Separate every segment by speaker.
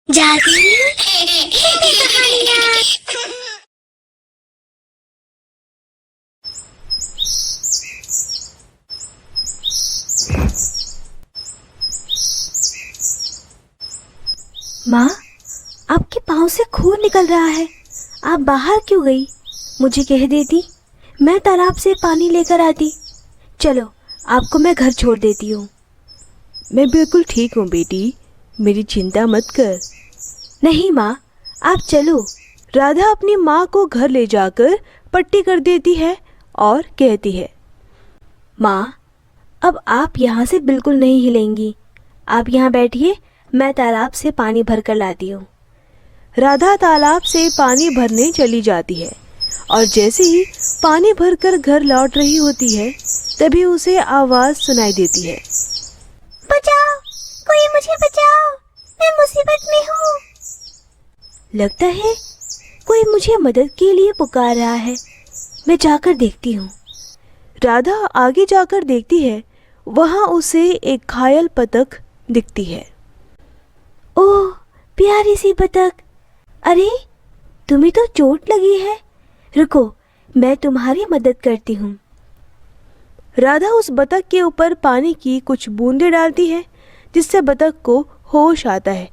Speaker 1: जादू की कहानियाँ।
Speaker 2: माँ, आपके पाँव से खून निकल रहा है। आप बाहर क्यों गई? मुझे कह देती, मैं तालाब से पानी लेकर आती। चलो, आपको मैं घर छोड़ देती हूँ।
Speaker 3: मैं बिल्कुल ठीक हूँ बेटी, मेरी चिंता मत कर।
Speaker 2: नहीं माँ, आप चलो।
Speaker 3: राधा अपनी माँ को घर ले जाकर पट्टी कर देती है और कहती है,
Speaker 2: माँ, अब आप यहाँ से बिल्कुल नहीं हिलेंगी। आप यहाँ बैठिए, मैं तालाब से पानी भर कर लाती हूँ।
Speaker 3: राधा तालाब से पानी भरने चली जाती है और जैसे ही पानी भरकर घर लौट रही होती है तभी उसे आवाज़ सुनाई देती है,
Speaker 1: बचाओ, कोई मुझे बचाओ, मैं मुसीबत में हूँ।
Speaker 2: लगता है कोई मुझे मदद के लिए पुकार रहा है। मैं जाकर देखती हूँ।
Speaker 3: राधा आगे जाकर देखती है, वहाँ उसे एक घायल बतख दिखती है।
Speaker 2: ओह, प्यारी सी बतख। अरे, तुम्हें तो चोट लगी है। रुको, मैं तुम्हारी मदद करती हूँ।
Speaker 3: राधा उस बतख के ऊपर पानी की कुछ बूंदें डालती है जिससे बतख को होश आता है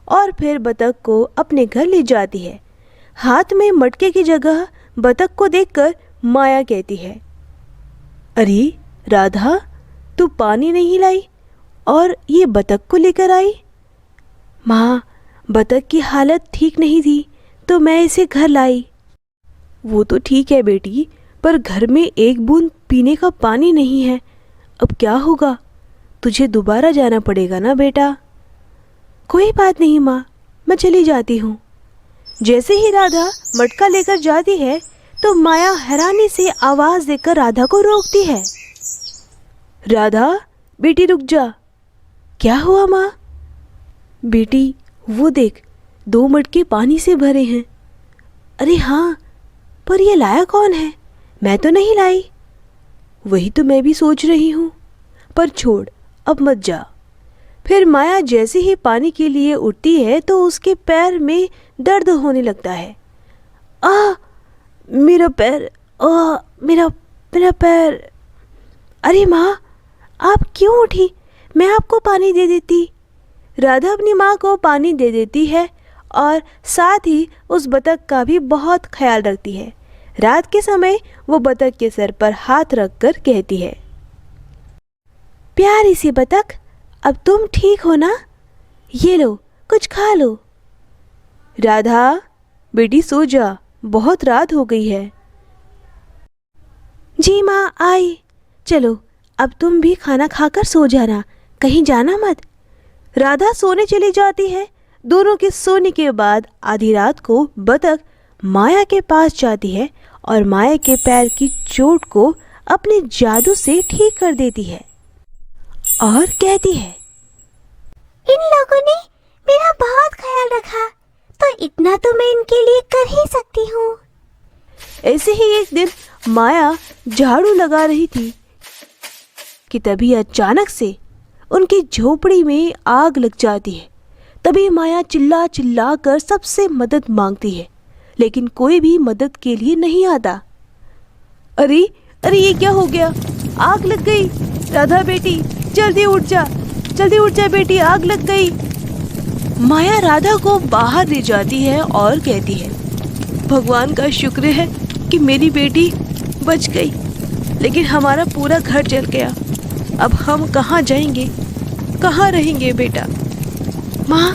Speaker 3: और फिर बतख को अपने घर ले जाती है। हाथ में मटके की जगह बतख को देखकर माया कहती है, अरे राधा, तू पानी नहीं लाई और ये बतख को लेकर आई? माँ, बतख की हालत ठीक नहीं थी तो मैं इसे घर लाई। वो तो ठीक है बेटी, पर घर में एक बूंद पीने का पानी नहीं है। अब क्या होगा? तुझे दोबारा जाना पड़ेगा ना बेटा। कोई बात नहीं माँ, मैं चली जाती हूँ। जैसे ही राधा मटका लेकर जाती है तो माया हैरानी से आवाज़ देकर राधा को रोकती है। राधा बेटी रुक जा। क्या हुआ माँ? बेटी वो देख, 2 मटके पानी से भरे हैं। अरे हाँ, पर ये लाया कौन है? मैं तो नहीं लाई। वही तो मैं भी सोच रही हूँ, पर छोड़, अब मत जा। फिर माया जैसे ही पानी के लिए उठती है तो उसके पैर में दर्द होने लगता है। आ, मेरा पैर, आ, मेरा मेरा पैर। अरे माँ, आप क्यों उठी? मैं आपको पानी दे देती। राधा अपनी माँ को पानी दे देती है और साथ ही उस बतख का भी बहुत ख्याल रखती है। रात के समय वो बतख के सर पर हाथ रखकर कहती है, प्यारी सी बतख, अब तुम ठीक हो ना? ये लो, कुछ खा लो। राधा बेटी सो जा, बहुत रात हो गई है। जी माँ, आई। चलो, अब तुम भी खाना खाकर सो जाना, कहीं जाना मत। राधा सोने चली जाती है। दोनों के सोने के बाद आधी रात को बतख माया के पास जाती है और माया के पैर की चोट को अपने जादू से ठीक कर देती है और कहती है,
Speaker 1: इन लोगों ने मेरा बहुत ख्याल रखा, तो इतना तो मैं इनके लिए कर ही सकती हूँ।
Speaker 3: ऐसे ही एक दिन माया झाड़ू लगा रही थी कि तभी अचानक से उनकी झोपड़ी में आग लग जाती है। तभी माया चिल्ला चिल्ला कर सबसे मदद मांगती है, लेकिन कोई भी मदद के लिए नहीं आता। अरे अरे, ये क्या हो गया? आग लग गई। राधा बेटी, जल्दी उठ जा, जल्दी उठ जा बेटी, आग लग गई। माया राधा को बाहर ले जाती है और कहती है, भगवान का शुक्र है कि मेरी बेटी बच गई, लेकिन हमारा पूरा घर जल गया। अब हम कहाँ जाएंगे, कहाँ रहेंगे बेटा? माँ,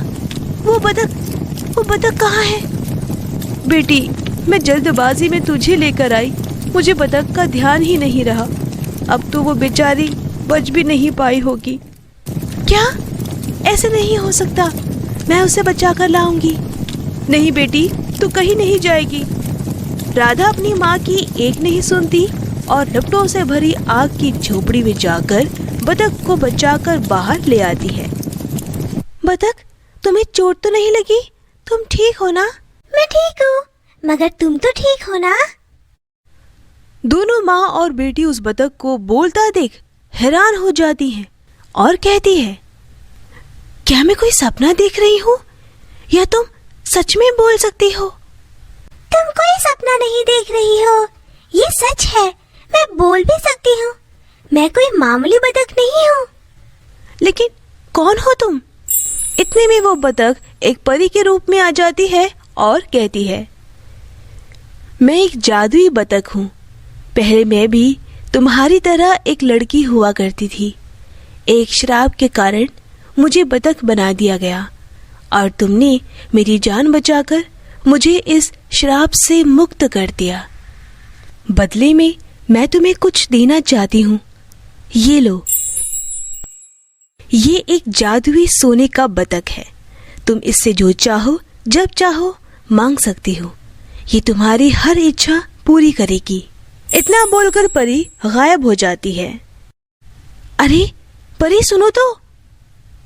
Speaker 3: वो बतख कहाँ है? बेटी, मैं जल्दबाजी में तुझे लेकर आई, मुझे बतख का ध्यान ही नहीं रहा। अब तो वो बेचारी बच भी नहीं पाई होगी। क्या? ऐसे नहीं हो सकता, मैं उसे बचा कर लाऊंगी। नहीं बेटी, तू कहीं नहीं जाएगी। राधा अपनी माँ की एक नहीं सुनती और लपटों से भरी आग की झोपड़ी में जाकर बतख को बचाकर बाहर ले आती है। बतख, तुम्हें चोट तो नहीं लगी? तुम ठीक हो ना?
Speaker 1: मैं ठीक हूँ, मगर तुम तो ठीक हो ना?
Speaker 3: दोनों माँ और बेटी उस बतख को बोलता देख हैरान हो जाती हैं और कहती है, क्या मैं कोई सपना देख रही हूँ? या तुम सच में बोल सकती हो?
Speaker 1: तुम कोई सपना नहीं देख रही हो, ये सच है। मैं बोल भी सकती हूँ। मैं कोई मामूली बतख नहीं हूँ।
Speaker 3: लेकिन कौन हो तुम? इतने में वो बतख एक परी के रूप में आ जाती है और कहती है, मैं एक जादुई बतख हूँ। पहले मैं भी तुम्हारी तरह एक लड़की हुआ करती थी। एक श्राप के कारण मुझे बतख बना दिया गया और तुमने मेरी जान बचाकर मुझे इस श्राप से मुक्त कर दिया। बदले में मैं तुम्हें कुछ देना चाहती हूँ। ये लो, ये एक जादुई सोने का बतख है। तुम इससे जो चाहो जब चाहो मांग सकती हो। ये तुम्हारी हर इच्छा पूरी करेगी। इतना बोलकर परी गायब हो जाती है। अरे परी सुनो तो।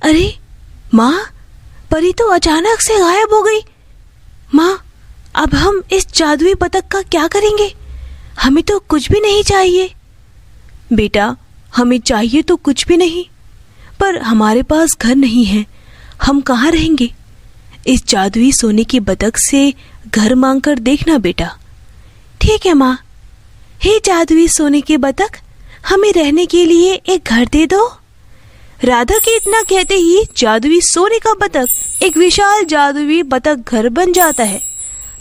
Speaker 3: अरे माँ, परी तो अचानक से गायब हो गई। माँ, अब हम इस जादुई बतख का क्या करेंगे? हमें तो कुछ भी नहीं चाहिए। बेटा, हमें चाहिए तो कुछ भी नहीं, पर हमारे पास घर नहीं है। हम कहाँ रहेंगे? इस जादुई सोने की बतख से घर मांगकर देखना बेटा। ठीक है माँ। हे जादुई सोने की बतख, हमें रहने के लिए एक घर दे दो। राधा के इतना कहते ही जादुई सोने का बतख एक विशाल जादुई बतख घर बन जाता है।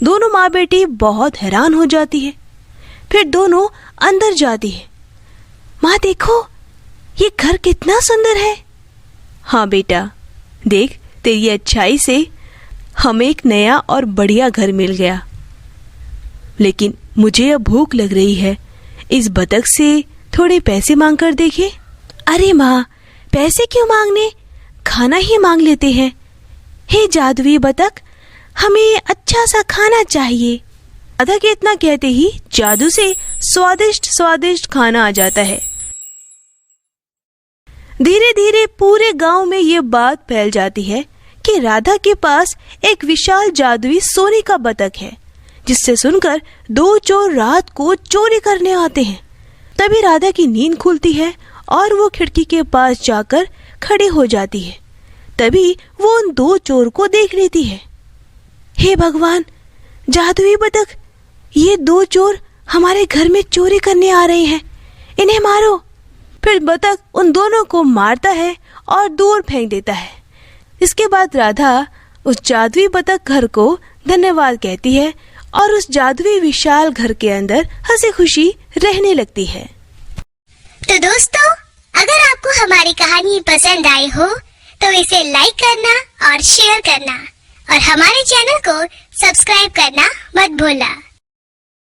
Speaker 3: दोनों माँ बेटी बहुत हैरान हो जाती है। फिर दोनों अंदर जाती है। माँ देखो, ये घर कितना सुंदर है। हाँ बेटा, देख, तेरी अच्छाई से हमें एक नया और बढ़िया घर मिल गया। लेकिन मुझे अब भूख लग रही है। इस बतख से थोड़े पैसे मांग कर देखे। अरे माँ, पैसे क्यों मांगने, खाना ही मांग लेते हैं। हे जादुई बतख, हमें अच्छा सा खाना चाहिए। राधा के इतना कहते ही जादू से स्वादिष्ट स्वादिष्ट खाना आ जाता है। धीरे धीरे पूरे गांव में ये बात फैल जाती है कि राधा के पास एक विशाल जादुई सोने का बतख है, जिससे सुनकर दो चोर रात को चोरी करने आते हैं। तभी राधा की नींद खुलती है और वो खिड़की के पास जाकर खड़ी हो जाती है। तभी वो उन दो चोर को देख लेती है। हे भगवान, जादुई बतख, ये दो चोर हमारे घर में चोरी करने आ रहे हैं, इन्हें मारो। फिर बतख उन दोनों को मारता है और दूर फेंक देता है। इसके बाद राधा उस जादुई बतख घर को धन्यवाद कहती है और उस जादुई विशाल घर के अंदर हंसी खुशी रहने लगती है।
Speaker 1: तो दोस्तों, अगर आपको हमारी कहानी पसंद आई हो तो इसे लाइक करना और शेयर करना और हमारे चैनल को सब्सक्राइब करना मत भूलना।